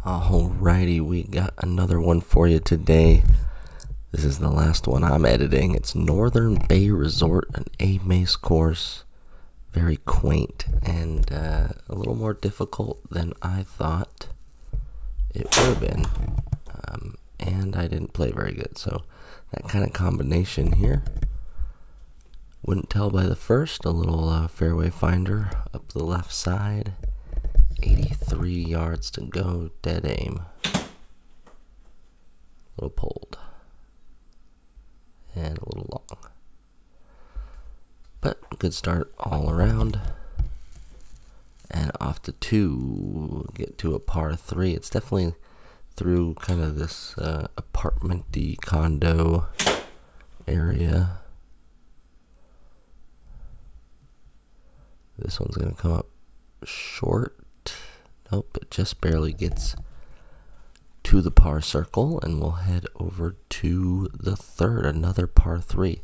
Alrighty, we got another one for you today. This is the last one I'm editing. It's Northern Bay Resort, an AMACE course. Very quaint and a little more difficult than I thought it would have been. And I didn't play very good, so that kind of combination here. Wouldn't tell by the first, a little fairway finder up the left side. 83 yards to go, dead aim. A little pulled. And a little long. But good start all around. And off to 2, get to a par 3. It's definitely through kind of this apartment-y condo area. This one's going to come up short. Nope, it just barely gets to the par circle, and we'll head over to the third, another par 3.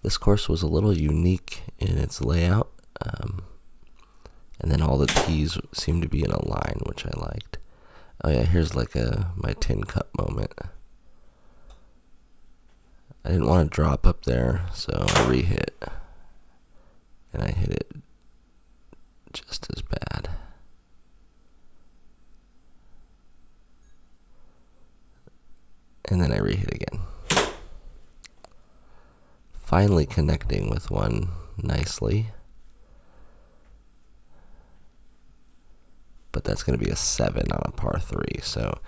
This course was a little unique in its layout, and then all the tees seemed to be in a line, which I liked. Oh yeah, here's like my tin cup moment. I didn't want to drop up there, so I re-hit, and I hit it just as bad. And then I re-hit again. Finally connecting with one nicely. But that's going to be a 7 on a par 3. So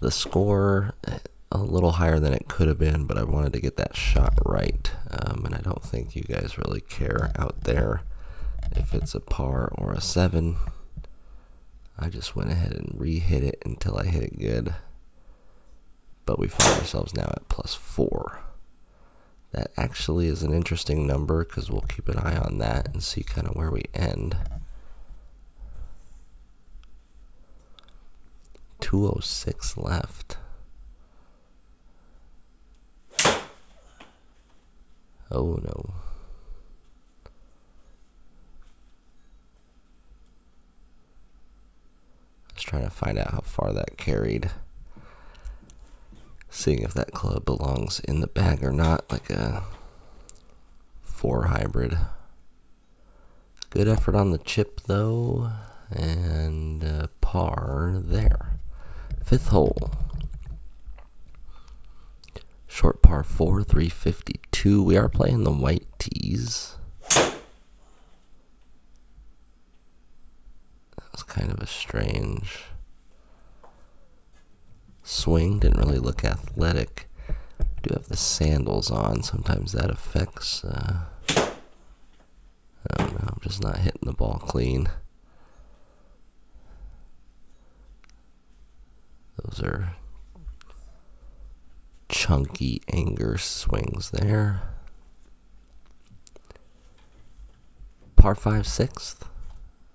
the score a little higher than it could have been, but I wanted to get that shot right. And I don't think you guys really care out there if it's a par or a 7. I just went ahead and re-hit it until I hit it good. But we find ourselves now at +4. That actually is an interesting number because we'll keep an eye on that and see kind of where we end. 206 left. Oh no. I was trying to find out how far that carried. Seeing if that club belongs in the bag or not, like a 4 hybrid. Good effort on the chip though, and par there. 5th hole. Short par 4, 352. We are playing the white tees. That was kind of a strange swing, didn't really look athletic. Do have the sandals on, sometimes that affects, I don't know, I'm just not hitting the ball clean. Those are chunky anger swings there. Par 5, 6th,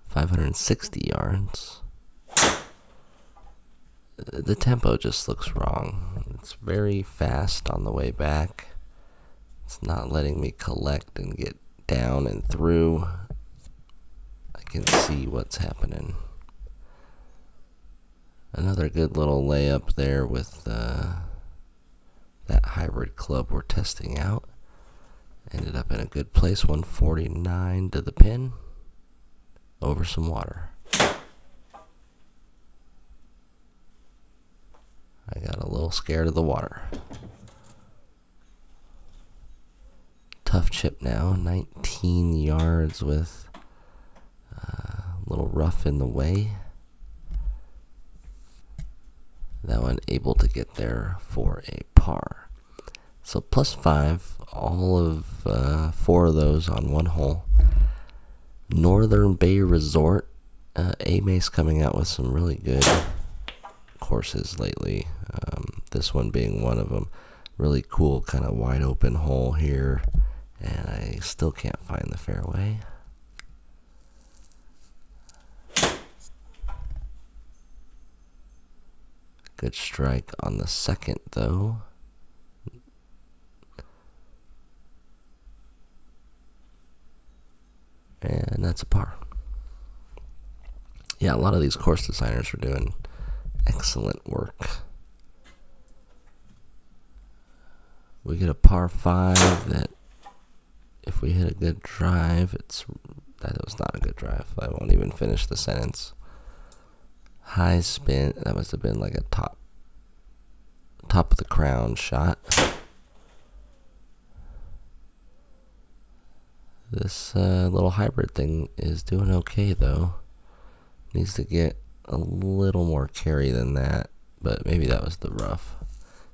560 yards. The tempo just looks wrong. It's very fast on the way back. It's not letting me collect and get down and through. I can see what's happening. Another good little layup there with that hybrid club we're testing out. Ended up in a good place, 149 to the pin. Over some water. I got a little scared of the water. Tough chip now, 19 yards with a little rough in the way. That one able to get there for a par. So +5, all of 4 of those on one hole. Northern Bay Resort, AMACE coming out with some really good courses lately. This one being one of them. Really cool kind of wide open hole here, and I still can't find the fairway. Good strike on the second though. And that's a par. Yeah, a lot of these course designers are doing excellent work. We get a par 5 that, if we hit a good drive, that was not a good drive. I won't even finish the sentence. High spin, that must have been like a top of the crown shot. This little hybrid thing is doing okay though. Needs to get a little more carry than that, but maybe that was the rough.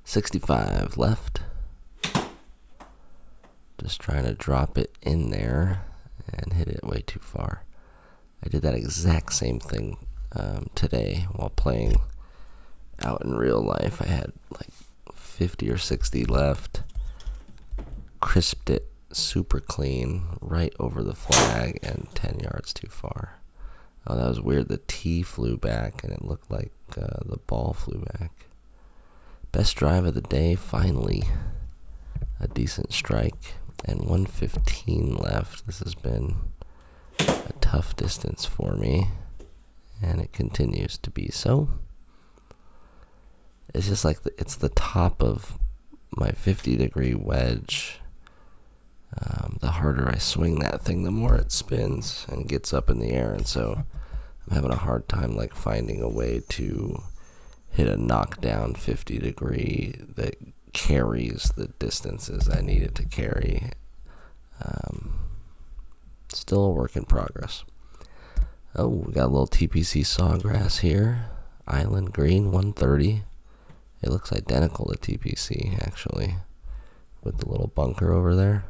65 left. Just trying to drop it in there and hit it way too far. I did that exact same thing today while playing out in real life. I had like 50 or 60 left. Crisped it super clean right over the flag and 10 yards too far. Oh, that was weird. The tee flew back and it looked like the ball flew back. Best drive of the day, finally. A decent strike. And 115 left. This has been a tough distance for me, and it continues to be so. It's just like it's the top of my 50-degree wedge. The harder I swing that thing, the more it spins and gets up in the air, and so I'm having a hard time like finding a way to hit a knockdown 50-degree that carries the distances I need it to carry. Still a work in progress. Oh, we got a little TPC sawgrass here. Island green, 130. It looks identical to TPC, actually, with the little bunker over there.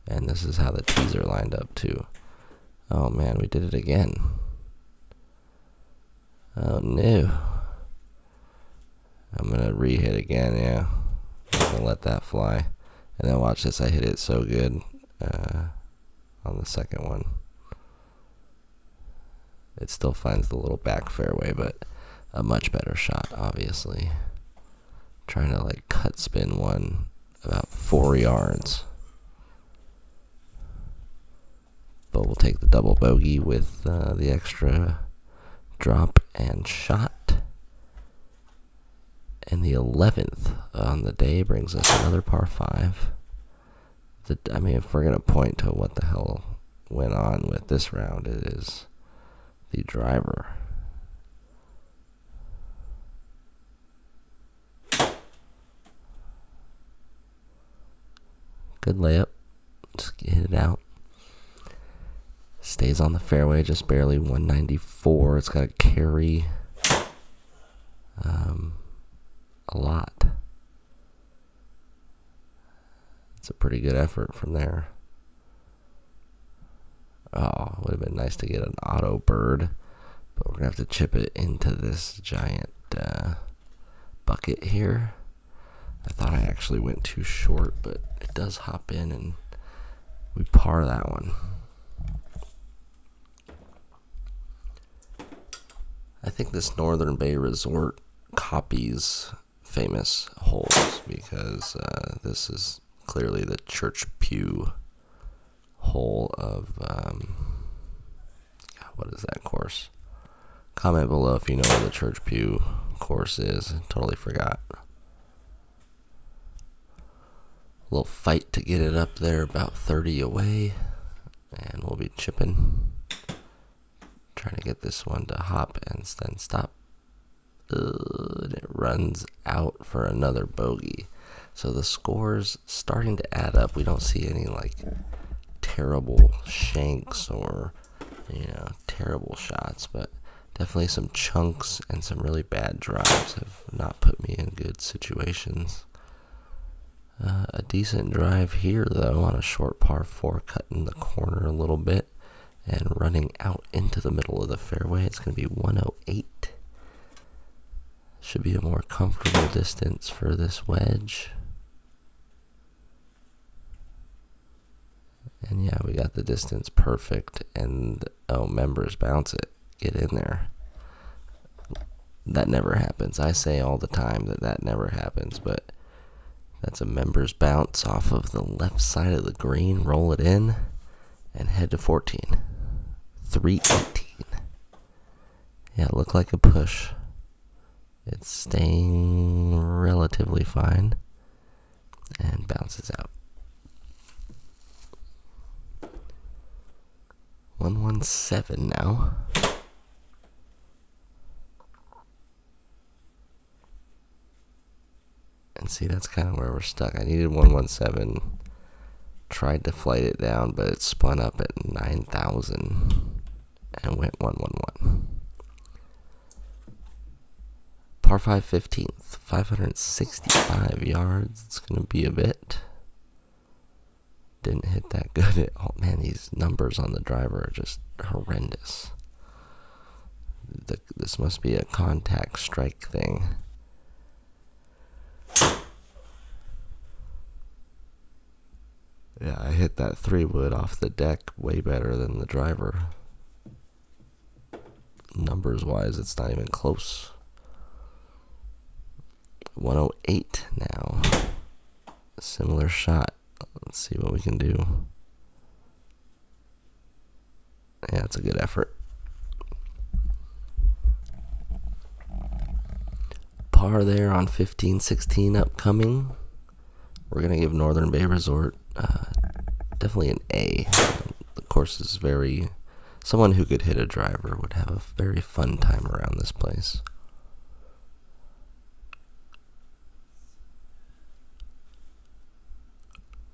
And this is how the tees are lined up, too. Oh, man, we did it again. Oh, no. I'm going to re-hit again, yeah. I'm going to let that fly. And then watch this, I hit it so good on the second one. It still finds the little back fairway, but a much better shot, obviously. Trying to like cut spin one about 4 yards. But we'll take the double bogey with the extra drop and shot. And the 11th on the day brings us another par 5. I mean, if we're going to point to what the hell went on with this round, it is the driver. Good layup. Just hit it out. Stays on the fairway, just barely 194. It's got to carry a lot. It's a pretty good effort from there. Oh, would have been nice to get an auto bird, but we're gonna have to chip it into this giant bucket here. I thought I actually went too short, but it does hop in and we par that one. I think this Northern Bay Resort copies famous holes because this is clearly the church pew hole of what is that course? Comment below if you know where the church pew course is. Totally forgot. A little fight to get it up there, about 30 away, and we'll be chipping, trying to get this one to hop and then stop. And it runs out for another bogey. So the score's starting to add up. We don't see any like terrible shanks or terrible shots, but definitely some chunks and some really bad drives have not put me in good situations. A decent drive here though on a short par 4, cutting the corner a little bit and running out into the middle of the fairway. It's going to be 108. Should be a more comfortable distance for this wedge. And yeah, we got the distance perfect. And oh, members, bounce it. Get in there. That never happens. I say all the time that never happens, but that's a members bounce off of the left side of the green. Roll it in and head to 14. 318. Yeah, it looked like a push. It's staying relatively fine and bounces out. 117 now. And see, that's kind of where we're stuck. I needed 117. Tried to flight it down, but it spun up at 9,000 and went 111. Par 5 15th, 565 yards. It's going to be a bit. Didn't hit that good. Oh man, these numbers on the driver are just horrendous. This must be a contact strike thing. Yeah, I hit that 3-wood off the deck way better than the driver. Numbers wise, it's not even close. 108 now. A similar shot. Let's see what we can do. Yeah, it's a good effort. Par there on 15-16 upcoming. We're going to give Northern Bay Resort definitely an A. The course is very... Someone who could hit a driver would have a very fun time around this place.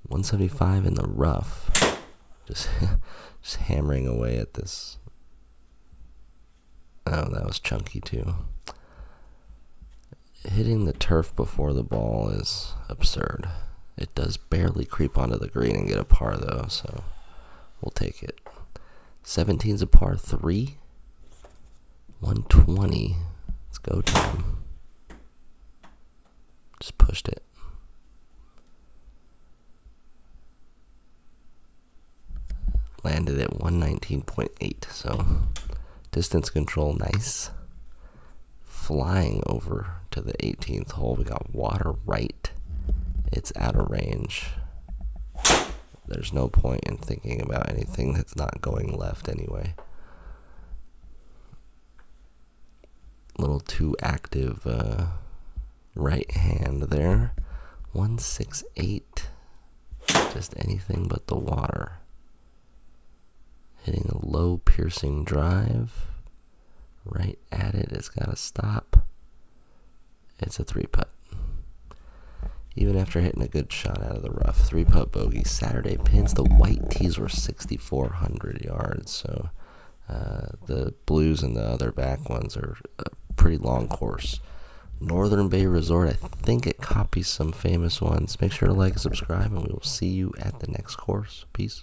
.175 in the rough. Just hammering away at this. Oh, that was chunky too. Hitting the turf before the ball is absurd. It does barely creep onto the green and get a par though, so we'll take it. 17's a par 3. 120. Let's go time. Just pushed it. Landed at 119.8, so distance control nice. Flying over to the 18th hole, we got water right. It's out of range. There's no point in thinking about anything that's not going left anyway. A little too active right hand there. 168. Just anything but the water. Hitting a low piercing drive. Right at it. It's got to stop. It's a 3-putt. Even after hitting a good shot out of the rough. 3-putt bogey. Saturday pins. The white tees were 6,400 yards. So the blues and the other back ones are a pretty long course. Northern Bay Resort. I think it copies some famous ones. Make sure to like and subscribe, and we will see you at the next course. Peace.